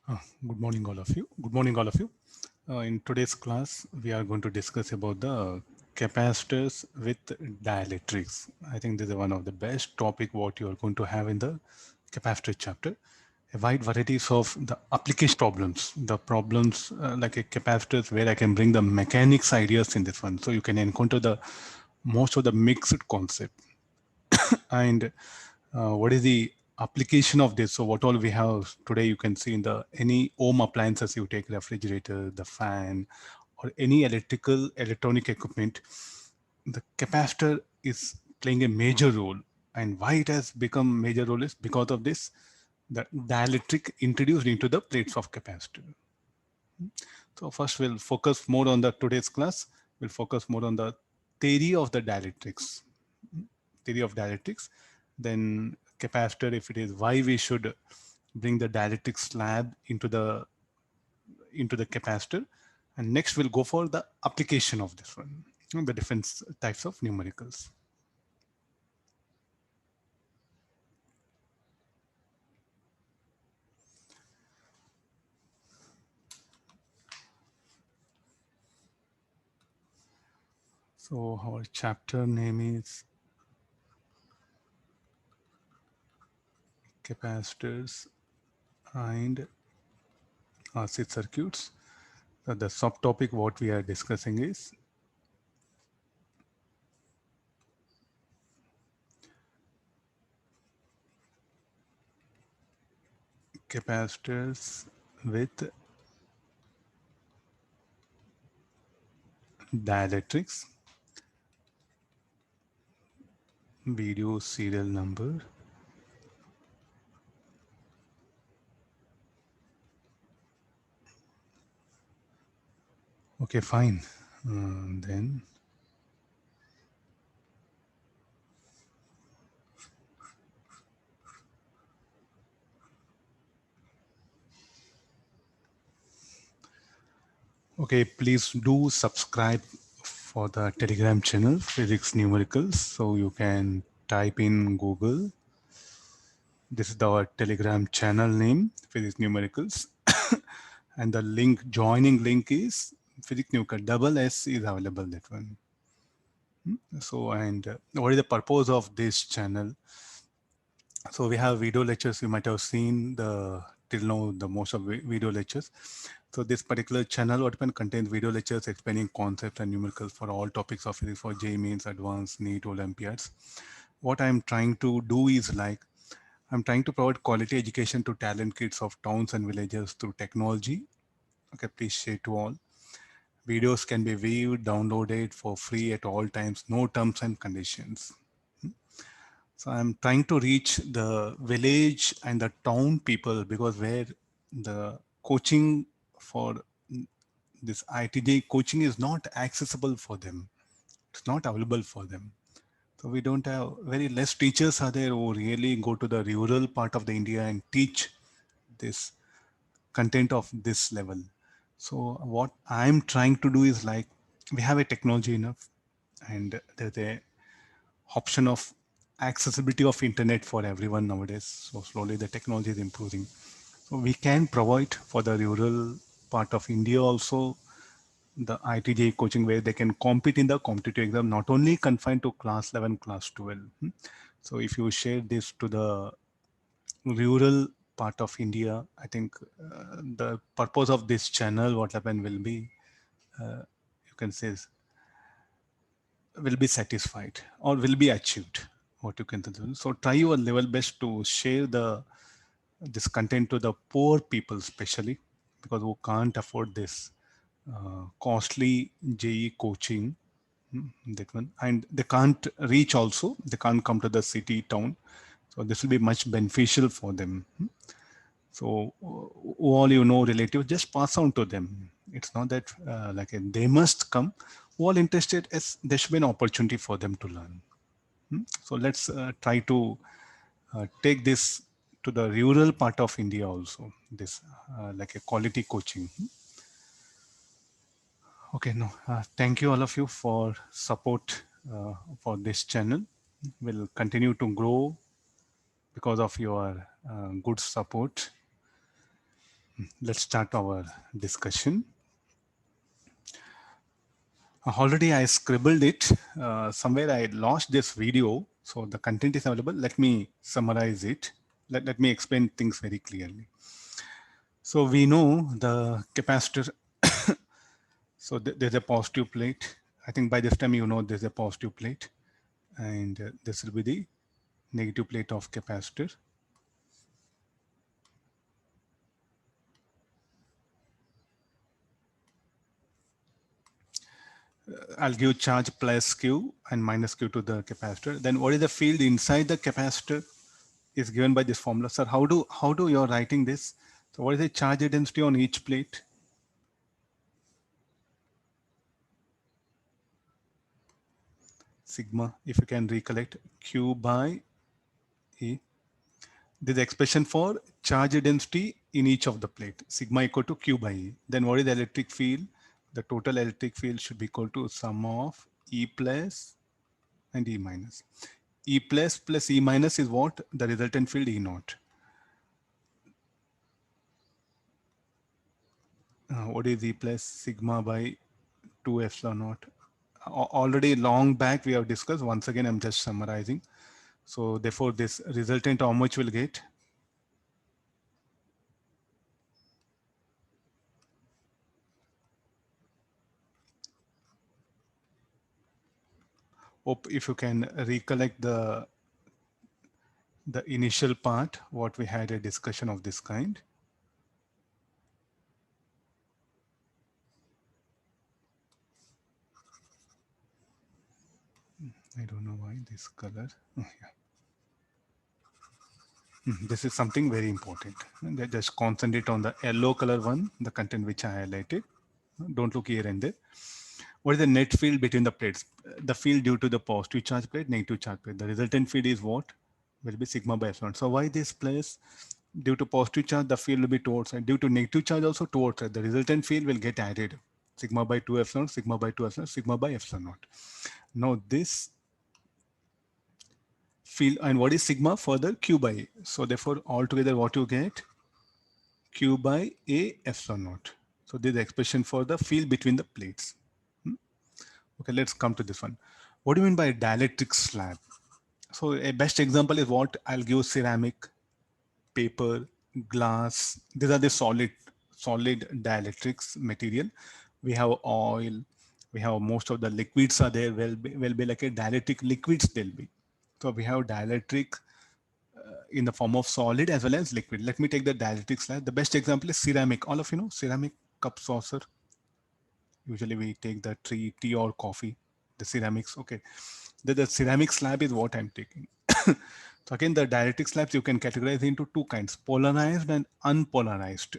Good morning, all of you. Good morning, all of you. In today's class, we are going to discuss about the capacitors with dielectrics. I think this is one of the best topic what you are going to have in the capacitor chapter. A wide varieties of the application problems, the problems like a capacitors where I can bring the mechanics ideas in this one. So you can encounter the most of the mixed concept and what is the application of this. So what all we have today, you can see in the any home appliances, you take refrigerator, the fan, or any electronic equipment, the capacitor is playing a major role. And why it has become major role is because of this, the dielectric introduced into the plates of capacitor. So first we'll focus more on the today's class. We'll focus more on the theory of the dielectrics, theory of dielectrics, then capacitor, if it is, why we should bring the dielectric slab into the capacitor, and next we'll go for the application of this one, the different types of numericals. So our chapter name is capacitors and RC circuits. So the subtopic what we are discussing is capacitors with dielectrics, video serial number. Okay, fine. Then okay, please do subscribe for the Telegram channel, Physics Numericals. So you can type in Google. This is our Telegram channel name, Physics Numericals. And the link, joining link is Physics Numerical. Double S is available, that one. So, and what is the purpose of this channel? So we have video lectures. You might have seen the till now the most of video lectures. So this particular channel what can contains video lectures explaining concepts and numericals for all topics of physics for JEE Mains, Advanced, NEET, Olympiads. What I'm trying to do is like I'm trying to provide quality education to talent kids of towns and villages through technology. Okay, please share to all. Videos can be viewed, downloaded for free at all times, no terms and conditions. So I'm trying to reach the village and the town people because where the coaching for this ITJ coaching is not accessible for them. It's not available for them. So we don't have very less teachers are there who really go to the rural part of the India and teach this content of this level. So what I'm trying to do is like we have a technology enough and there's a option of accessibility of internet for everyone nowadays. So slowly the technology is improving. So we can provide for the rural part of India also the ITJ coaching where they can compete in the competitive exam, not only confined to class 11, class 12. So if you share this to the rural part of India, I think the purpose of this channel, what happened will be, you can say, will be satisfied or will be achieved. What you can do. So try your level best to share the this content to the poor people, especially because who can't afford this costly JE coaching. That one, and they can't reach also. They can't come to the city town, so this will be much beneficial for them. So all relatives, just pass on to them. It's not that they must come. All interested, as there should be an opportunity for them to learn. So let's try to take this to the rural part of India also. This like a quality coaching. Okay, no, thank you all of you for support for this channel. Will continue to grow because of your good support. Let's start our discussion. Already I scribbled it. Somewhere I lost this video. So the content is available. Let me summarize it. Let me explain things very clearly. So we know the capacitor. So there's a positive plate. I think by this time you know there's a positive plate. And this will be the negative plate of capacitor. I'll give charge plus Q and minus Q to the capacitor. Then what is the field inside the capacitor is given by this formula. Sir, how do you're writing this? So what is the charge density on each plate? Sigma, if you can recollect, Q by E. This is expression for charge density in each of the plate. Sigma equal to Q by E. Then what is the electric field? The total electric field should be equal to sum of E plus and E minus. E plus E minus is what? The resultant field E naught. What is E plus? Sigma by 2 epsilon naught. Already long back we have discussed. Once again, I'm just summarizing. So therefore this resultant how much will get? Hope if you can recollect the initial part, what we had a discussion of this kind. I don't know why this color. Oh, yeah. This is something very important. Just concentrate on the yellow color one, the content which I highlighted. Don't look here and there. What is the net field between the plates? The field due to the positive charge plate, negative charge plate. The resultant field is what? Will be sigma by epsilon. So why this place? Due to positive charge, the field will be towards side. Due to negative charge, also towards side. The resultant field will get added. Sigma by 2 epsilon, sigma by 2 epsilon, sigma by epsilon naught. Now this field, and what is sigma? Further Q by A. So therefore, altogether what you get? Q by A epsilon naught. So this is the expression for the field between the plates. Okay, let's come to this one. What do you mean by dielectric slab? So a best example is what I'll give: ceramic, paper, glass. These are the solid dielectrics material. We have oil, we have most of the liquids are there, will be like a dielectric liquids they'll be. So we have dielectric in the form of solid as well as liquid. Let me take the dielectric slab. The best example is ceramic. All of you know ceramic cup saucer. Usually we take the tea or coffee, the ceramics. Okay. The ceramic slab is what I'm taking. So again, the dielectric slabs you can categorize into two kinds: polarized and unpolarized.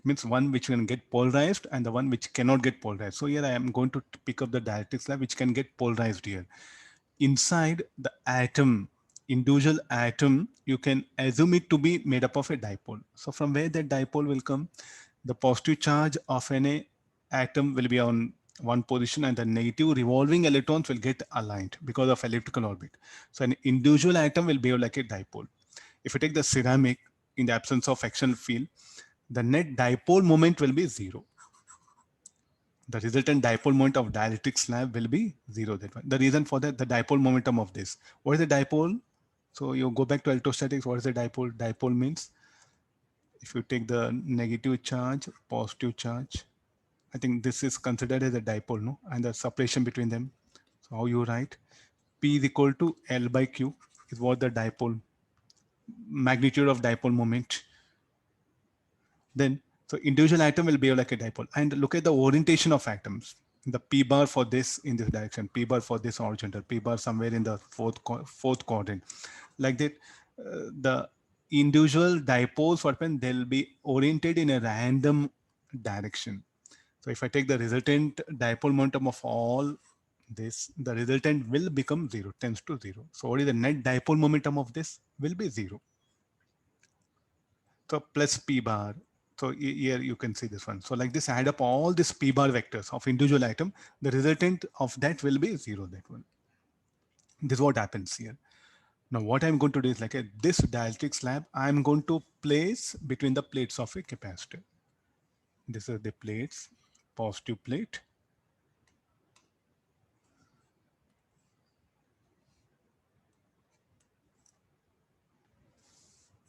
Means one which can get polarized and the one which cannot get polarized. So here I am going to pick up the dielectric slab which can get polarized here. Inside the atom, individual atom, you can assume it to be made up of a dipole. So from where that dipole will come? The positive charge of an atom will be on one position and the negative revolving electrons will get aligned because of elliptical orbit. So an individual atom will behave like a dipole. If you take the ceramic, in the absence of action field, the net dipole moment will be zero. The resultant dipole moment of dielectric slab will be zero. That one. The reason for that, the dipole momentum of this. What is the dipole? So you go back to electrostatics. What is the dipole? Dipole means if you take the negative charge, positive charge, I think this is considered as a dipole, no? And the separation between them. So how you write? P is equal to L by Q is what the dipole, magnitude of dipole moment. Then, so individual atom will behave like a dipole. And look at the orientation of atoms. The P bar for this in this direction, P bar for this horizontal, P bar somewhere in the fourth quadrant. Like that, the individual dipoles, what happen, they'll be oriented in a random direction. So if I take the resultant dipole momentum of all this, the resultant will become zero, tends to zero. So what is the net dipole momentum of this? Will be zero. So plus P bar. So here you can see this one. So like this, add up all these P bar vectors of individual atom, the resultant of that will be zero, that one. This is what happens here. Now what I'm going to do is like this dielectric slab, I'm going to place between the plates of a capacitor. This is the plates, positive plate.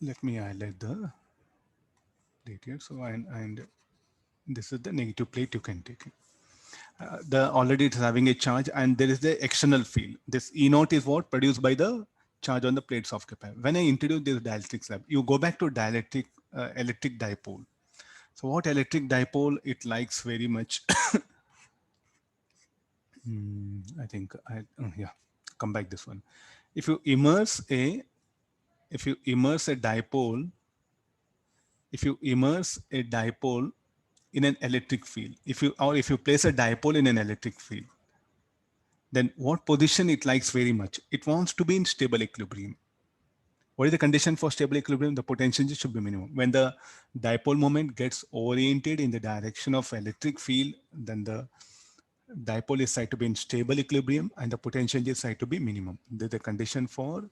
Let me highlight the plate here. So, and this is the negative plate you can take. The already it's having a charge and there is the external field. This E naught is what produced by the charge on the plates of capacitor. When I introduce this dielectric slab, you go back to dielectric electric dipole. So what electric dipole it likes very much. I think yeah, come back this one. If you immerse a dipole, if you immerse a dipole in an electric field, if you place a dipole in an electric field, then what position it likes very much? It wants to be in stable equilibrium. What is the condition for stable equilibrium? The potential should be minimum. When the dipole moment gets oriented in the direction of electric field, then the dipole is said to be in stable equilibrium and the potential is said to be minimum. This is the condition for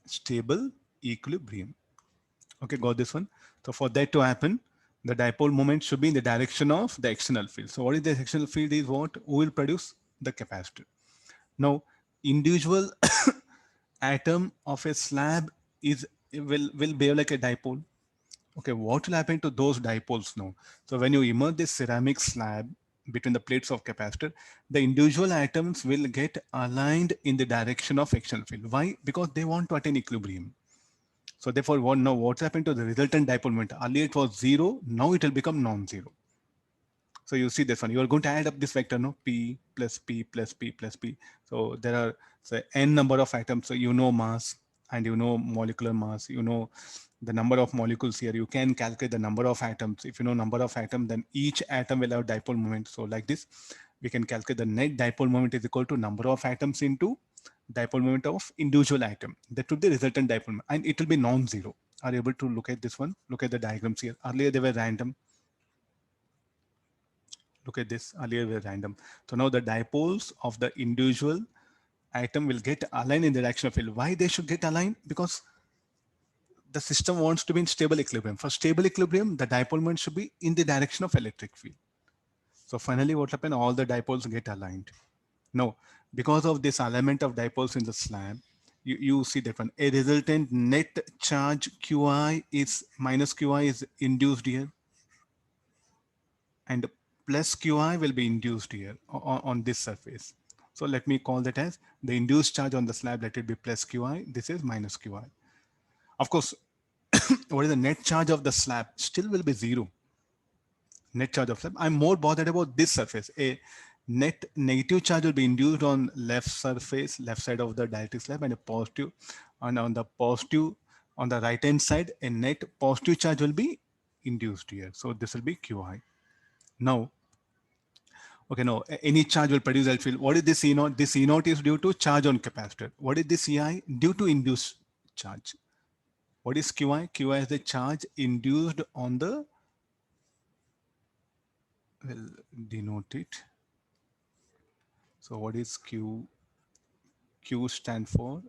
stable equilibrium. Okay, got this one. So for that to happen, the dipole moment should be in the direction of the external field. So what is the external field is what? Who will produce? The capacitor. Now, individual atom of a slab will behave like a dipole. Okay, what will happen to those dipoles now? So when you immerse this ceramic slab between the plates of capacitor, the individual atoms will get aligned in the direction of external field. Why? Because they want to attain equilibrium. So therefore, what's happened to the resultant dipole moment? Earlier it was zero, now it will become non-zero. So you see this one, you are going to add up this vector, no? P plus P plus P plus P. So there are say n number of atoms. So you know mass and you know molecular mass, you know the number of molecules here. You can calculate the number of atoms. If you know number of atoms, then each atom will have dipole moment. So like this, we can calculate the net dipole moment is equal to number of atoms into dipole moment of individual atom. That would be the resultant dipole moment, and it will be non-zero. Are you able to look at this one? Look at the diagrams here. Earlier they were random. Look at this, earlier were random. So now the dipoles of the individual atom will get aligned in the direction of field. Why they should get aligned? Because the system wants to be in stable equilibrium. For stable equilibrium, the dipole moment should be in the direction of electric field. So finally what happened? All the dipoles get aligned. Now, because of this alignment of dipoles in the slab, you see that one. A resultant net charge Qi is minus Qi is induced here, and plus Qi will be induced here on this surface. So let me call that as the induced charge on the slab. Let it be plus Qi. This is minus Qi. Of course, what is the net charge of the slab? Still will be zero. Net charge of slab. I'm more bothered about this surface. A net negative charge will be induced on left surface, left side of the dielectric slab, and a positive, and on the positive, on the right hand side, a net positive charge will be induced here. So this will be Qi. Now, okay, no, any charge will produce electric field. What is this E naught? This E naught is due to charge on capacitor. What is this Ei? Due to induced charge. What is Qi? Qi is the charge induced on the, we'll denote it. So what is Q? Q stand for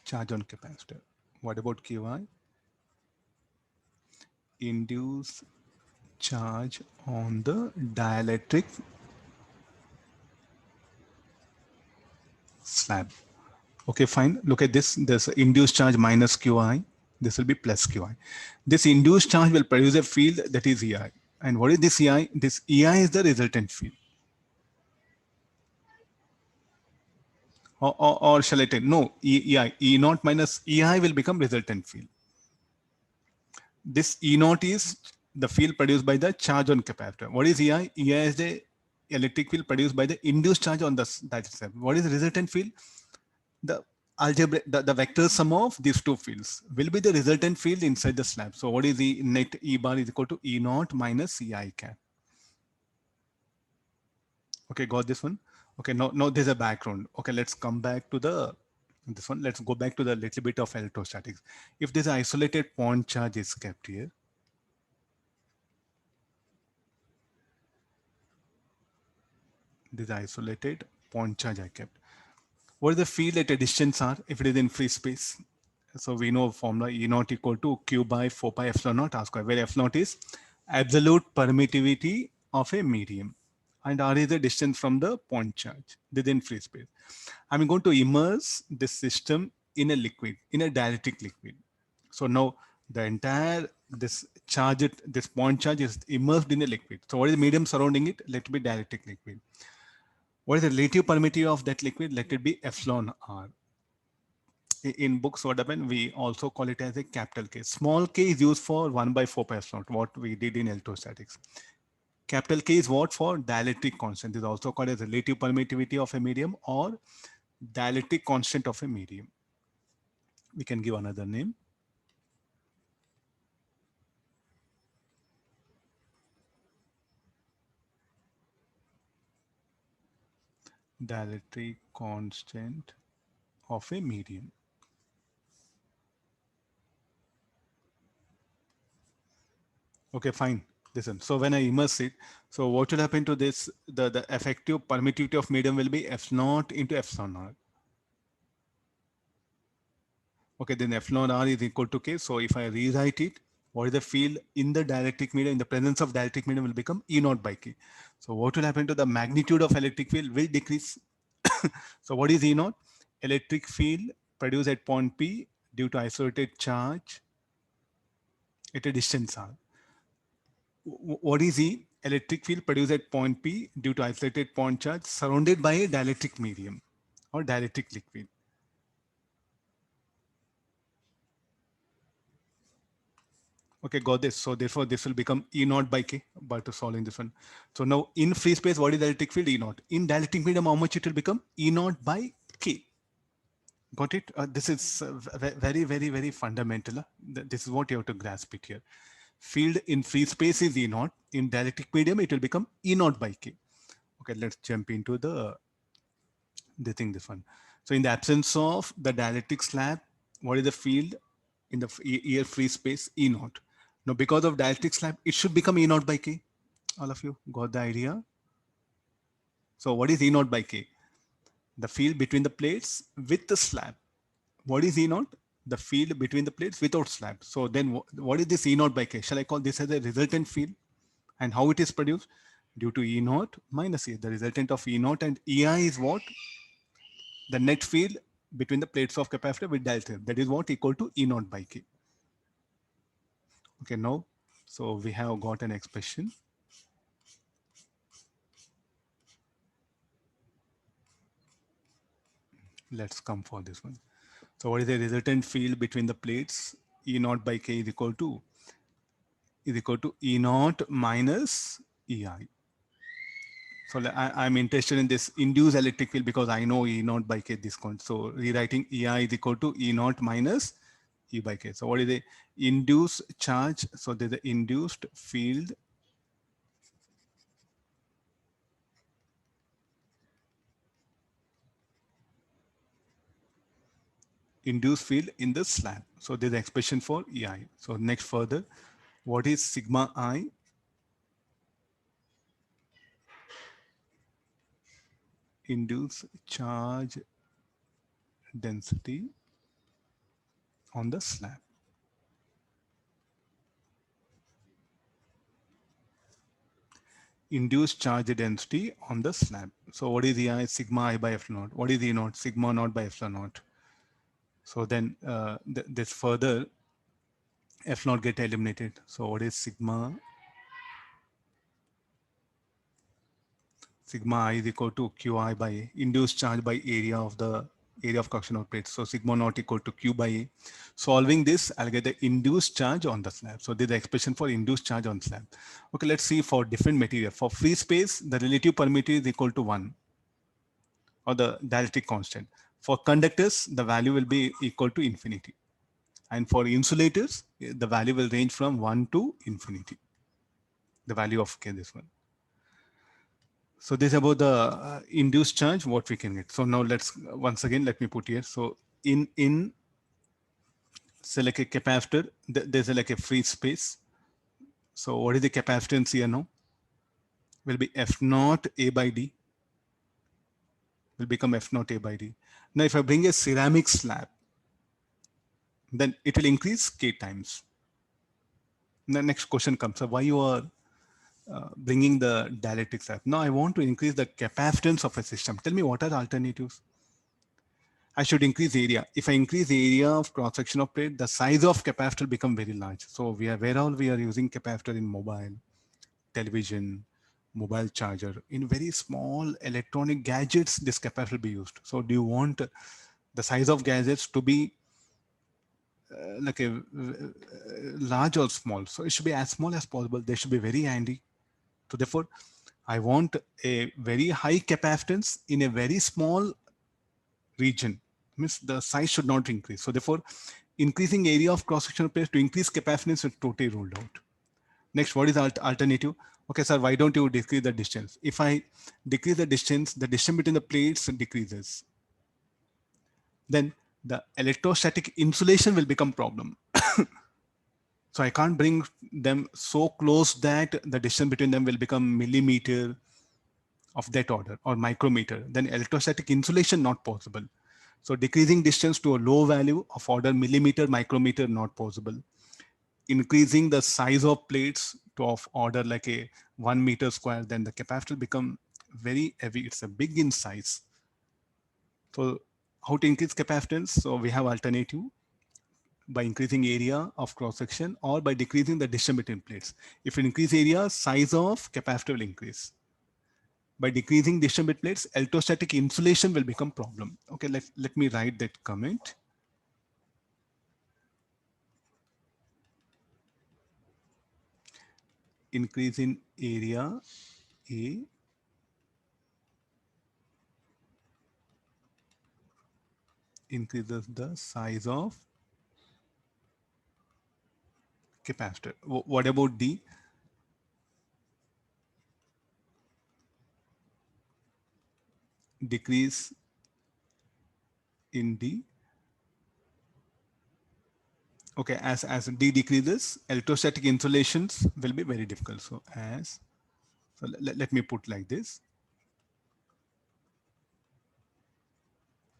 charge on capacitor. What about Qi? Induced charge on the dielectric slab. Okay, fine. Look at this. There's induced charge minus Qi. This will be plus Qi. This induced charge will produce a field that is Ei. And what is this Ei? This Ei is the resultant field. Or shall I tell? No, Ei. E naught minus Ei will become resultant field. This E naught is the field produced by the charge on capacitor. What is Ei? Ei is the electric field produced by the induced charge on the dielectric. What is the resultant field? The algebra, the vector sum of these two fields will be the resultant field inside the slab. So what is the net E bar is equal to E naught minus Ei cap. Okay, got this one. Okay, now there's a background. Okay, let's come back to this one. Let's go back to the little bit of electrostatics. If this isolated point charge is kept here, This isolated point charge I kept. What is the field at a distance r if it is in free space? So we know formula E naught equal to Q by 4 pi epsilon naught r square, where F naught is absolute permittivity of a medium and r is the distance from the point charge within free space. I'm going to immerse this system in a liquid, in a dielectric liquid. So now the entire this point charge is immersed in a liquid. So what is the medium surrounding it? Let it be dielectric liquid. What is the relative permittivity of that liquid? Let it be epsilon r. In books, what happened? We also call it as a capital K. Small k is used for 1 by 4 pi epsilon, what we did in electrostatics. Capital K is what? For dielectric constant. This is also called as relative permittivity of a medium or dielectric constant of a medium. We can give another name. Dielectric constant of a medium. Okay, fine. Listen. So when I immerse it, so what will happen to this? The effective permittivity of medium will be F naught into epsilon r. Okay, then epsilon r is equal to K. So if I rewrite it, what is the field in the dielectric medium, in the presence of dielectric medium will become E naught by K. So what will happen to the magnitude of electric field will decrease. So what is E naught? Electric field produced at point P due to isolated charge at a distance r. What is E? Electric field produced at point P due to isolated point charge surrounded by a dielectric medium or dielectric liquid. Okay, got this. So therefore, this will become E naught by K by to solving this one. So now in free space, what is the electric field? E naught. In dielectric medium, how much it will become? E naught by K. Got it? This is very, very, very fundamental. This is what you have to grasp it here. Field in free space is E naught. In dielectric medium, it will become E naught by K. Okay, let's jump into this one. So in the absence of the dielectric slab, what is the field in the air free space? E naught. Now because of dielectric slab, it should become E naught by K. All of you got the idea? So what is E naught by K? The field between the plates with the slab. What is E naught? The field between the plates without slab. So then what is this E naught by K? Shall I call this as a resultant field? And how it is produced? Due to E naught minus E. The resultant of E naught and EI is what? The net field between the plates of capacitor with delta. That is what equal to E naught by K. Okay, now, so we have got an expression. Let's come for this one. So what is the resultant field between the plates? E naught by K is equal to E naught minus EI. So I'm interested in this induced electric field because I know E naught by K this point. So rewriting EI is equal to E naught minus E by K. So what is the induced charge? So there's the induced field in the slab. So there's the expression for EI. So next further, what is sigma I? Induced charge density on the slab. Induced charge density on the slab. So what is EI? Sigma I by F naught. What is E naught? Sigma naught by epsilon naught. So then this further F naught get eliminated. So what is sigma? Sigma I is equal to Qi by induced charge by area of collection of plates. So sigma naught equal to Q by A. Solving this, I'll get the induced charge on the slab. So this is the expression for induced charge on slab. Okay, let's see for different material. For free space, the relative permittivity is equal to 1 or the dielectric constant. For conductors, the value will be equal to infinity. And for insulators, the value will range from 1 to infinity. The value of K, this one. So this is about the induced charge, what we can get. So now let's, once again, let me put here. So in say like a capacitor, there's like a free space. So what is the capacitance here now? Will be F naught A by D. will become F naught A by D. Now, if I bring a ceramic slab, then it will increase K times. The next question comes up, why you are bringing the dielectric slab? Now I want to increase the capacitance of a system. Tell me what are the alternatives? I should increase area. If I increase area of cross section of plate, the size of capacitor become very large. So where all we are using capacitor in mobile, television, mobile charger, in very small electronic gadgets, this capacitor will be used. So do you want the size of gadgets to be like a large or small? So it should be as small as possible. They should be very handy. So therefore, I want a very high capacitance in a very small region. Means the size should not increase. So therefore, increasing area of cross-sectional plate to increase capacitance is totally ruled out. Next, what is the alternative? Okay, sir, why don't you decrease the distance? If I decrease the distance between the plates decreases. Then the electrostatic insulation will become problem. So I can't bring them so close that the distance between them will become millimeter of that order or micrometer. Then electrostatic insulation not possible. So decreasing distance to a low value of order millimeter, micrometer not possible. Increasing the size of plates to of order like a 1 meter square, then the capacitor become very heavy. It's a big in size. So how to increase capacitance? So we have alternative by increasing area of cross section or by decreasing the distance between plates. If you increase area, size of capacitor will increase. By decreasing distance between plates, electrostatic insulation will become problem. Okay, let me write that comment. Increase in area A increases the size of capacitor. What about D? Decrease in D. Okay, as D decreases, electrostatic insulations will be very difficult. So let me put like this.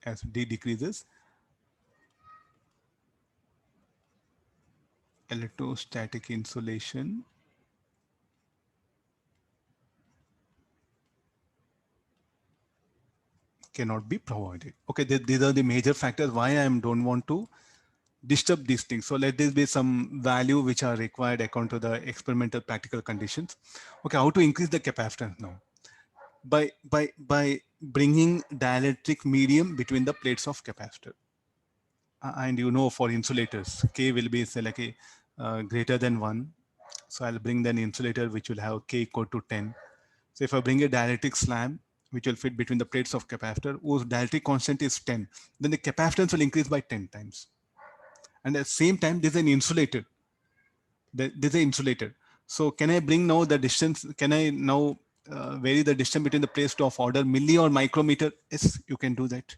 As D decreases, electrostatic insulation cannot be provided. Okay, these are the major factors why I don't want to disturb these things. So let this be some value which are required according to the experimental practical conditions. Okay, how to increase the capacitance now? By bringing dielectric medium between the plates of capacitor. And you know, for insulators, K will be say like a greater than 1. So I'll bring then insulator which will have K equal to 10. So if I bring a dielectric slab which will fit between the plates of capacitor whose dielectric constant is 10, then the capacitance will increase by 10 times. And at the same time, there's an insulator. There's an insulator. So can I bring now the distance? Can I now vary the distance between the plates to of order milli or micrometer? Yes, you can do that.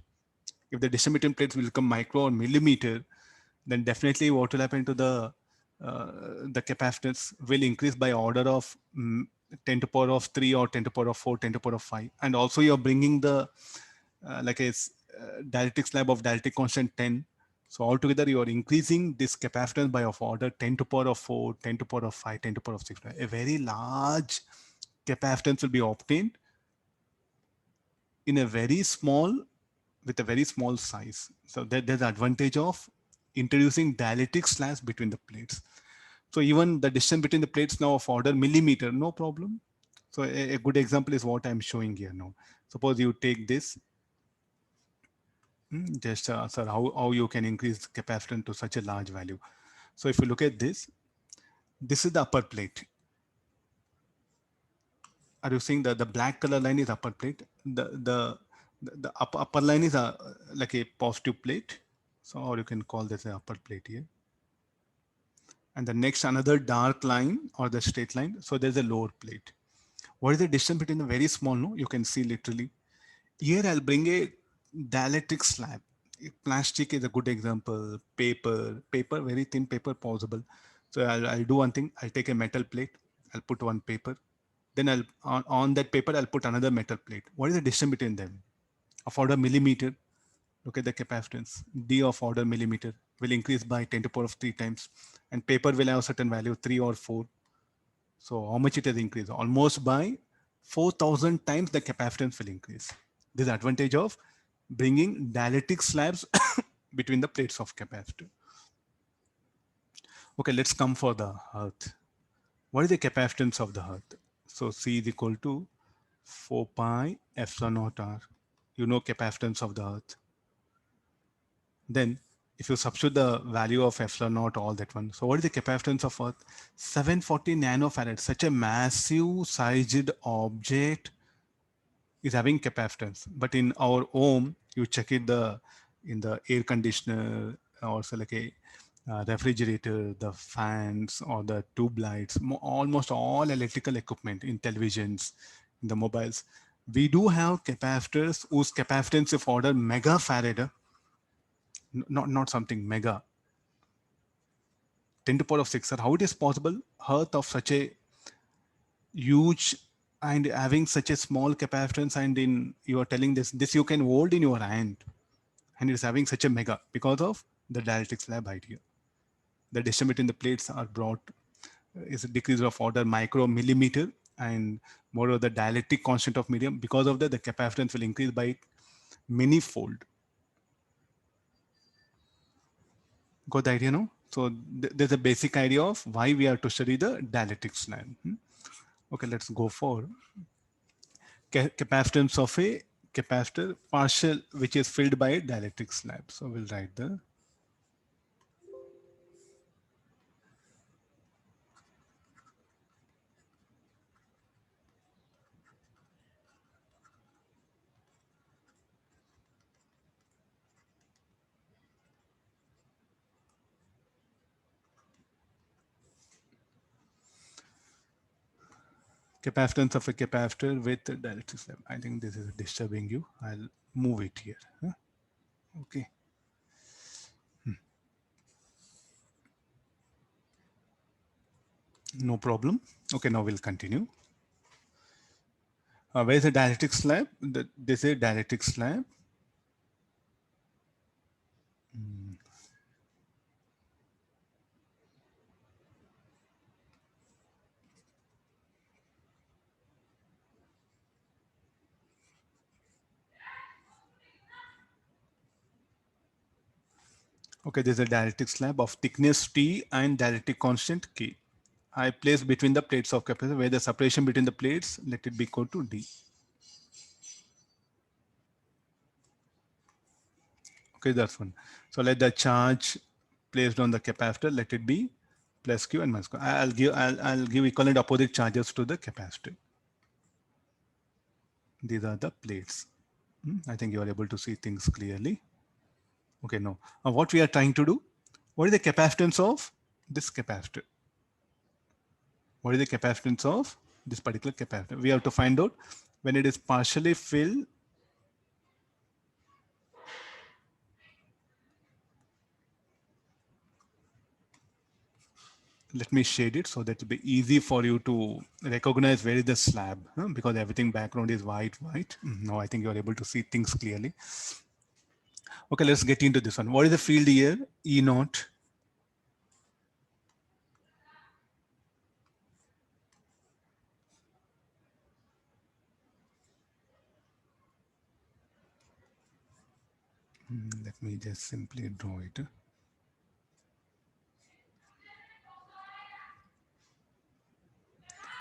If the distance between plates will become micro or millimeter, then definitely what will happen to the capacitance will increase by order of 10 to power of 3 or 10 to power of 4, 10 to power of 5. And also you're bringing the like a dielectric slab of dielectric constant 10. So altogether you are increasing this capacitance by of order 10 to power of 4, 10 to power of 5, 10 to power of 6. A very large capacitance will be obtained in a very small, with a very small size. So there's the advantage of introducing dielectric slabs between the plates. So even the distance between the plates now of order millimeter, no problem. So a good example is what I'm showing here now. Suppose you take this, just sir, how you can increase capacitance to such a large value. So if you look at this is the upper plate. Are you seeing the black color line is upper plate? The upper line is like a positive plate. So or you can call this an upper plate here. And the next another dark line or the straight line. So there's a lower plate. What is the distance between the very small? No, you can see literally. Here I'll bring a dielectric slab. Plastic is a good example. Paper, very thin paper possible. So I'll do one thing. I'll take a metal plate. I'll put one paper. Then on that paper, I'll put another metal plate. What is the distance between them? of order millimeter. Look at the capacitance. D of order millimeter will increase by 10 to the power of 3 times. And paper will have a certain value, 3 or 4. So how much it has increased? Almost by 4,000 times the capacitance will increase. This is the advantage of bringing dielectric slabs between the plates of capacitor. Okay, let's come for the earth. What is the capacitance of the earth? So C is equal to 4 pi epsilon naught r. You know capacitance of the earth. Then if you substitute the value of epsilon naught, all that one. So what is the capacitance of earth? 740 nanofarad. Such a massive sized object is having capacitance. But in our home, you check it in the air conditioner, or so like a refrigerator, the fans or the tube lights, almost all electrical equipment in televisions, in the mobiles. We do have capacitors whose capacitance of order megafarad, not something mega, 10 to the power of 6. How it is possible? Earth of such a huge and having such a small capacitance, and in you are telling this you can hold in your hand, and it's having such a mega because of the dielectric slab idea. The distance between the plates are brought is a decrease of order micromillimeter, and moreover the dielectric constant of medium, because of that the capacitance will increase by many fold. Got the idea, no? So there's a basic idea of why we have to study the dielectric slab. Okay, let's go for capacitance of a capacitor partial which is filled by a dielectric slab. So we'll write the capacitance of a capacitor with a dielectric slab. I think this is disturbing you. I'll move it here. Huh? Okay. No problem. Okay, now we'll continue. Where's the dielectric slab? This is a dielectric slab. Okay, there's a dielectric slab of thickness T and dielectric constant K. I place between the plates of capacitor where the separation between the plates, let it be equal to D. Okay, that's one. So let the charge placed on the capacitor, let it be plus Q and minus Q. I'll give equivalent opposite charges to the capacitor. These are the plates. I think you are able to see things clearly. Okay, now what we are trying to do, what is the capacitance of this capacitor? What is the capacitance of this particular capacitor? We have to find out when it is partially filled. Let me shade it so that it will be easy for you to recognize where is the slab, because everything background is white. Now I think you are able to see things clearly. Okay, let's get into this one. What is the field here? E naught. Let me just simply draw it.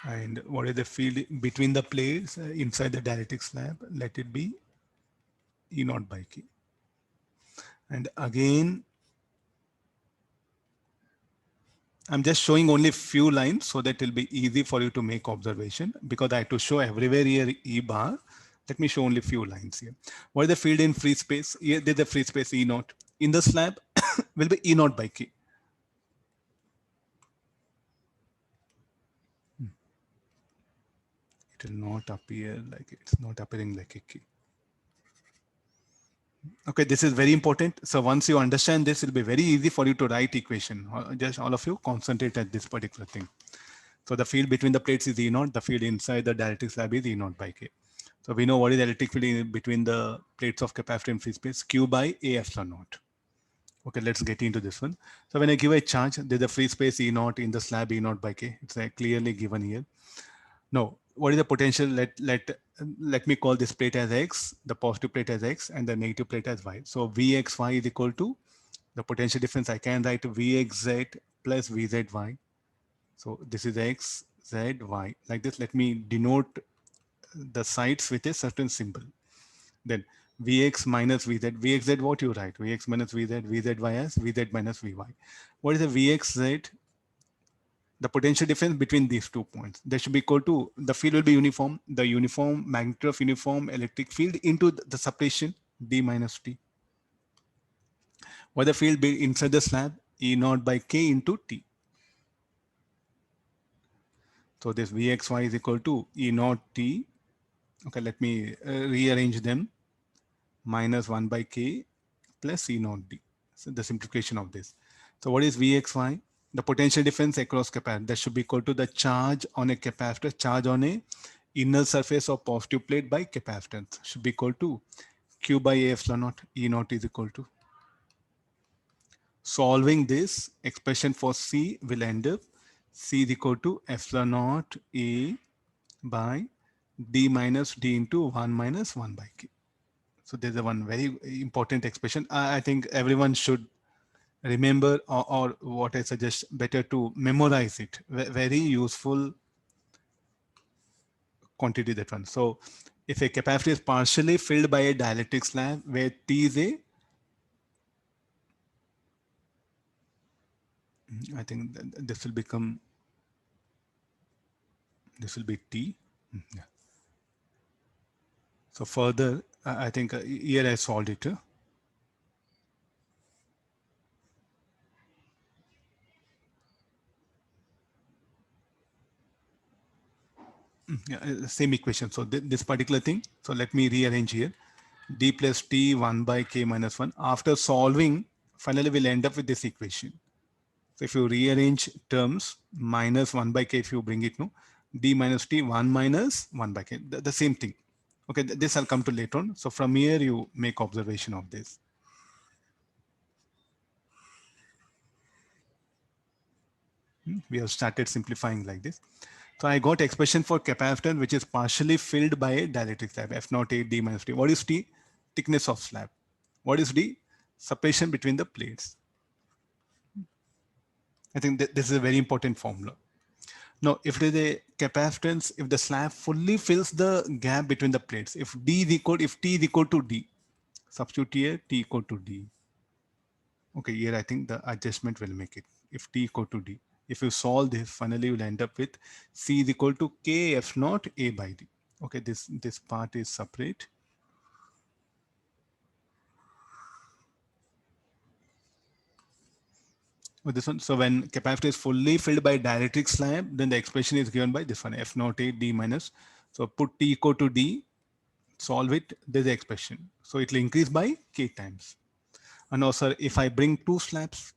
And what is the field between the plates inside the dielectric slab? Let it be E naught by K. And again, I'm just showing only few lines so that it will be easy for you to make observation, because I have to show everywhere here E bar. Let me show only few lines here. What is the field in free space? Here there's the free space E naught. In the slab will be E naught by K. It will not appear like it's not appearing like a K. Okay, this is very important. So once you understand this, it'll be very easy for you to write equation. Just all of you concentrate at this particular thing. So the field between the plates is E naught. The field inside the dielectric slab is E naught by K. So we know what is the electric field between the plates of capacitor in free space, Q by A epsilon naught. Okay, let's get into this one. So when I give a charge, there's a free space E naught in the slab E naught by K. It's clearly given here. Now, what is the potential? Let me call this plate as X, the positive plate as X, and the negative plate as Y. So Vxy is equal to the potential difference. I can write Vxz plus Vzy. So this is X, Z, Y. Like this, let me denote the sides with a certain symbol. Then Vx minus Vz. Vxz, what you write? Vx minus Vz, Vzy as Vz minus Vy. What is the Vxz? The potential difference between these 2 points. They should be equal to, the field will be uniform, the uniform magnitude of uniform electric field into the separation D minus T. What the field be inside the slab? E naught by K into T. So this Vxy is equal to E naught T. Okay, let me rearrange them. Minus 1 by K plus E naught D. So the simplification of this. So what is Vxy? The potential difference across capacitor. That should be equal to the charge on a capacitor, charge on a inner surface of positive plate by capacitance. Should be equal to Q by A epsilon naught. E naught is equal to. Solving this expression for C will end up C is equal to epsilon naught A by D minus D into 1 minus 1 by K. So there's a one very important expression. I think everyone should remember, or what I suggest, better to memorize it. Very useful quantity, that one. So if a capacitor is partially filled by a dielectric slab where T is a, I think this will become, this will be T. Yeah. So further, I think here I solved it. Yeah, same equation. So this particular thing. So let me rearrange here. D plus T 1 by K minus 1. After solving, finally we'll end up with this equation. So if you rearrange terms, minus 1 by K, if you bring it, no, D minus T 1 minus 1 by K, the same thing. Okay, this I'll come to later on. So from here, you make observation of this. We have started simplifying like this. So I got expression for capacitor, which is partially filled by a dielectric slab, F naught A D minus T. What is T? Thickness of slab. What is D? Separation between the plates. I think that this is a very important formula. Now, if there is a capacitance, if the slab fully fills the gap between the plates, if T is equal to D, substitute here T equal to D. Okay, here I think the adjustment will make it. If T equal to D, if you solve this, finally you'll end up with C is equal to K F naught A by D. Okay, this part is separate. With this one, so when capacitor is fully filled by dielectric slab, then the expression is given by this one, F naught A D minus. So put T equal to D, solve it, there's the expression. So it will increase by K times. And also, if I bring two slabs,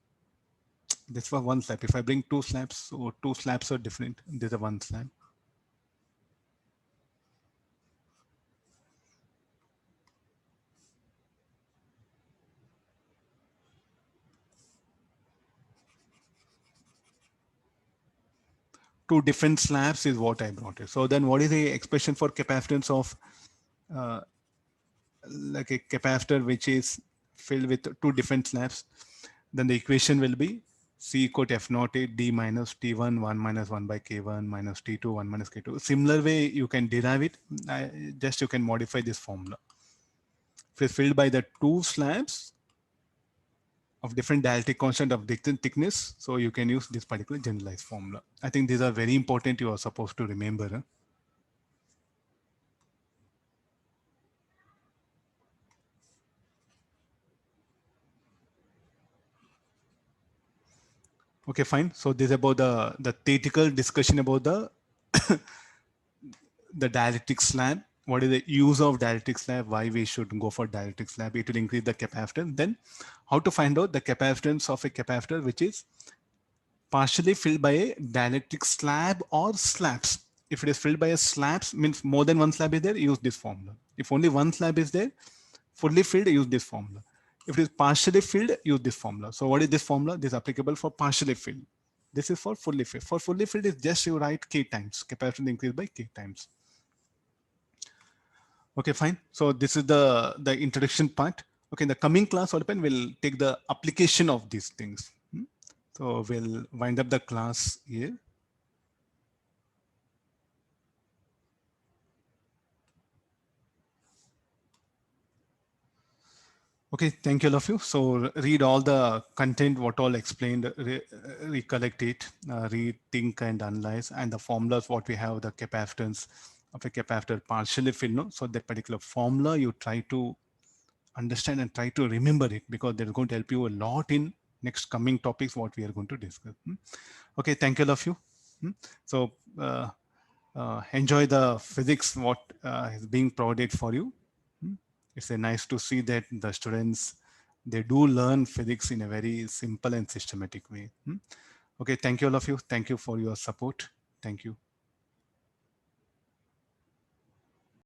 this was one slab. If I bring two slabs, so two slabs are different. There's a one slab. Two different slabs is what I brought it. So then what is the expression for capacitance of like a capacitor which is filled with two different slabs? Then the equation will be C equal to F naught A D minus T1 1 minus 1 by K1 minus T2 1 minus K2. Similar way you can derive it. Just you can modify this formula. If it's filled by the two slabs of different dielectric constant of different thickness, so you can use this particular generalized formula. I think these are very important. You are supposed to remember. Huh? Okay, fine. So this is about the theoretical discussion about the the dielectric slab. What is the use of dielectric slab? Why we should go for dielectric slab? It will increase the capacitance. Then how to find out the capacitance of a capacitor which is partially filled by a dielectric slab or slabs. if it is filled by a slabs, means more than one slab is there, use this formula. If only one slab is there, fully filled, use this formula. If it is partially filled, use this formula. So what is this formula? This is applicable for partially filled. This is for fully filled. For fully filled is just you write K times, capacitance increased by K times. Okay, fine. So this is the introduction part. Okay, in the coming class, what happen, we'll take the application of these things. So we'll wind up the class here. Okay, thank you all of you. So read all the content, what all explained, recollect it, rethink and analyze, and the formulas, what we have, the capacitance of a capacitor partially filled. No? So that particular formula, you try to understand and try to remember it, because they're going to help you a lot in next coming topics, what we are going to discuss. Okay, thank you all of you. So enjoy the physics, what is being provided for you. It's nice to see that the students, they do learn physics in a very simple and systematic way. Okay, thank you all of you. Thank you for your support. Thank you.